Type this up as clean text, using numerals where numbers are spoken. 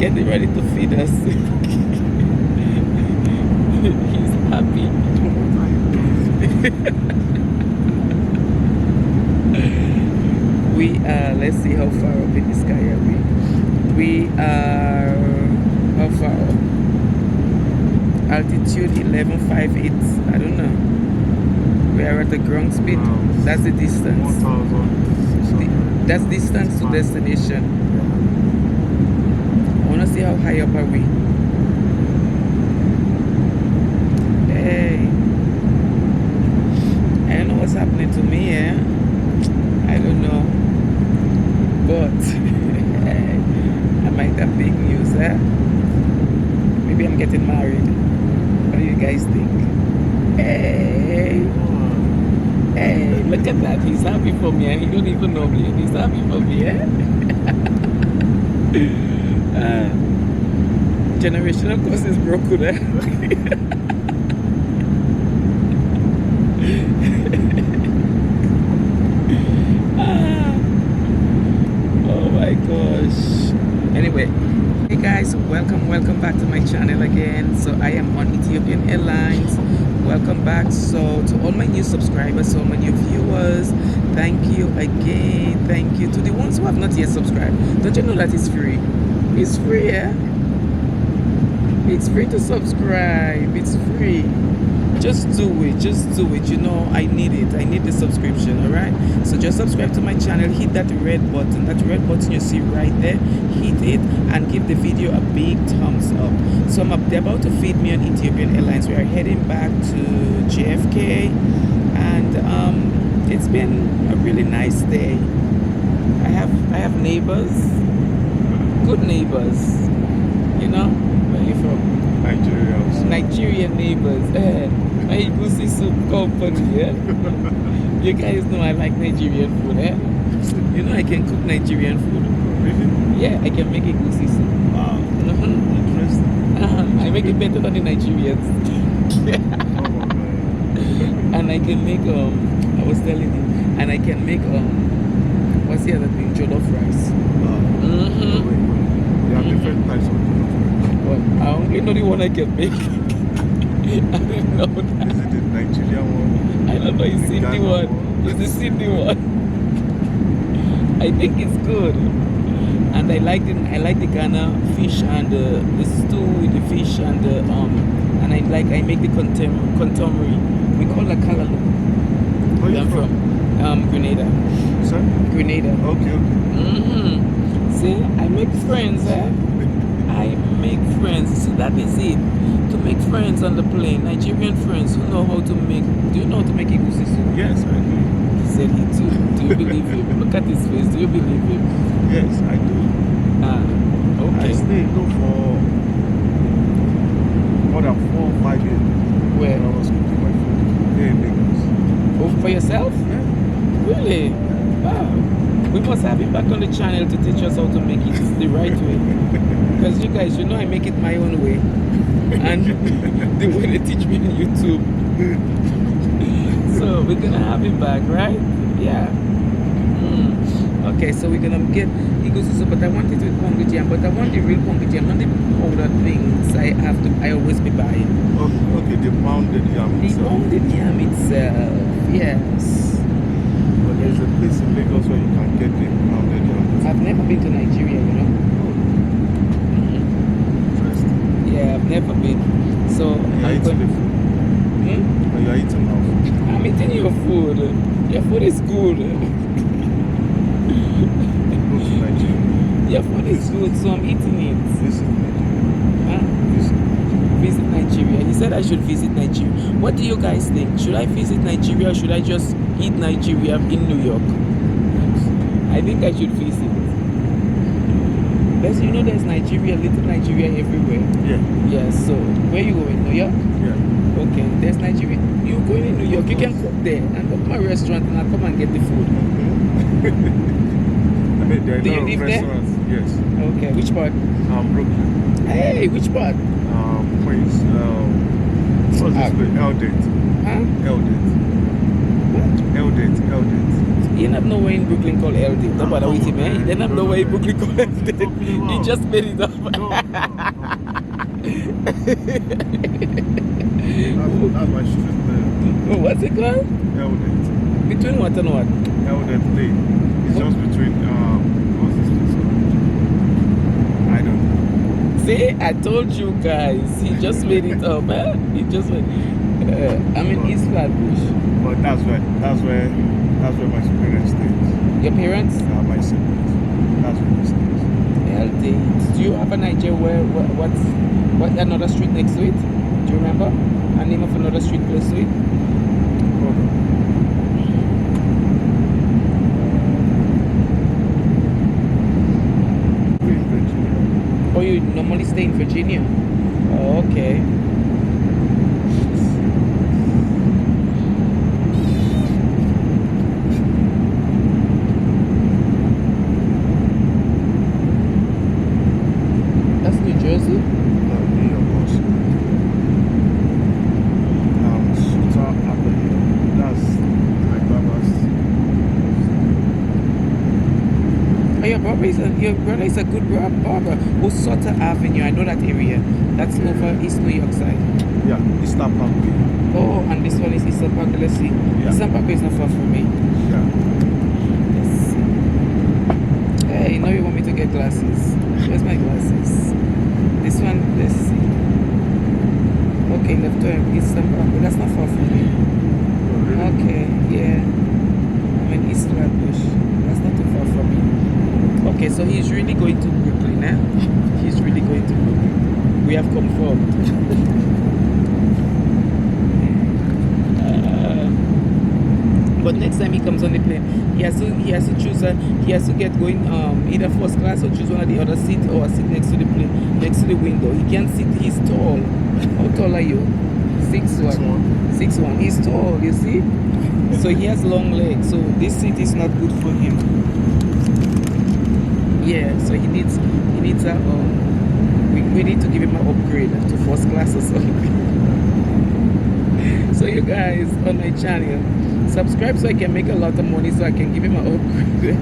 getting ready to feed us. He's happy. We are, let's see how far up in the sky are we. We are, how far up? Altitude 1158, I don't know. We are at the ground speed. That's the distance. That's distance to destination. I want to see how high up are we. Hey, I don't know what's happening to me, eh? I don't know, but I might have big news, eh? Maybe I'm getting married. What do you guys think? Hey, hey, look at that. He's happy for me, and he don't even know me. He's happy for me, eh? Generational curse is broken, eh? Oh my gosh. Anyway, hey guys, welcome back to my channel again. So I am on Ethiopian Airlines. Welcome back. So to all my new subscribers, all my new viewers, thank you again. Thank you to the ones who have not yet subscribed. Don't you know that it's free? It's free, yeah? It's free to subscribe. It's free. Just do it, you know, I need it. I need the subscription, all right? So just subscribe to my channel, hit that red button you see right there, hit it and give the video a big thumbs up. So they're about to feed me on Ethiopian Airlines. We are heading back to JFK, and it's been a really nice day. I have neighbors, good neighbors, you know. Where are you from? Nigeria also. Nigerian neighbors. My goosey soup company, yeah? You guys know I like Nigerian food, eh? You know I can cook Nigerian food. Really? Yeah, I can make a goosey soup. Wow. Interesting. I make it better than the Nigerians. And I can make, I was telling you, and I can make, what's the other thing? Jollof rice. There are different types of jollof rice. Well, I only know the one I can make. I don't know that. Is it the Nigerian one? I don't know, it's Sydney one. It's the Sydney one. I think it's good. And I like the Ghana fish and the stew with the fish and I make the contemporary. We call it kalalu. Where are you from? Grenada. Sir? Grenada. Okay. See, I make friends, eh? I make friends. See, that is it. To make friends on the plane. Nigerian friends who know how to make. Do you know how to make egusi soup? Yes, I do. He said he too. Do you believe him? Look at his face. Do you believe him? Yes, I do. Okay. I stayed for more than 4 or 5 years. Where? When I was cooking my food here in Lagos. Oh, for yourself? Yeah. Really? Wow. We must have him back on the channel to teach us how to make it the right way. Because you guys, you know I make it my own way. And the way they teach me on YouTube. So we're gonna have him back, right? Yeah. Okay, so we're gonna get egusi soup, but I want it with pongu jam, but I want the real pongu jam, not the powder things I always be buying. Okay, the pounded yam itself. The pounded yam itself, yes. But there's a place in Lagos where you can get the pounded yam. I've never been to Nigeria, you know. Interesting. Yeah, I've never been. So You're eating the food. Or you're eating our food. I'm eating your food. Your food is good. Go to Nigeria. Your food is good, so I'm eating it. Visit Nigeria. Huh? Visit Nigeria. He said I should visit Nigeria. What do you guys think? Should I visit Nigeria or should I just eat Nigeria in New York? I think I should visit. Because you know there's Nigeria, little Nigeria everywhere. Yeah. Yeah, so where you going? New York? Yeah. Okay, there's Nigeria. You're going in New York, you can cook there and go to my restaurant and I'll come and get the food. I mean, there are Do you a lot live of there? restaurants. Yes. Okay, which part? Brooklyn. Hey, which part? Queens. What's this place? Eldate. Huh? Eldate. What? Eldate. You have nowhere in Brooklyn called LD. Don't bother with him, man. You didn't have nowhere in Brooklyn called LD. He just made it up. No. That's my street name. What's it called? Eldet. Between what and what? Eldet Lane. It's just between, what's this place called? I don't know. See, I told you guys. He just made it up, eh? He just made I'm in East Flatbush. But that's where my parents stay. Your parents? My siblings. That's where they stay. LD. Do you have an idea what another street next to it? Do you remember? A name of another street close to it? Oh, you normally stay in Virginia? Oh, okay. That's New Jersey? New York also. Sutter Avenue. That's my brother's. Oh, your brother is a good barber. Oh, Sutter Avenue. I know that area. That's over East New York side. Yeah, Eastern Parkway. Oh, and this one is Eastern Park. Let's see. Yeah. Eastern Park is not far from me. Yeah. Let's see. Hey, now you want me to get glasses. Where's my glasses? This one, let's see. Okay, left turn, Eastern Park. But that's not far from me. Okay, yeah. I'm in East Flatbush. That's not too far from me. Okay, so he's really going to Brooklyn, eh? He's really going to Brooklyn. We have confirmed. But next time he comes on the plane, he has to choose he has to get going either first class or choose one of the other seats or sit next to the plane, next to the window. He can't sit. He's tall. How tall are you? 6'1". 6'1". He's tall. You see. So he has long legs. So this seat is not good for him. Yeah. So he needs a we need to give him an upgrade to first class or something. So you guys on my channel, subscribe so I can make a lot of money so I can give him an upgrade.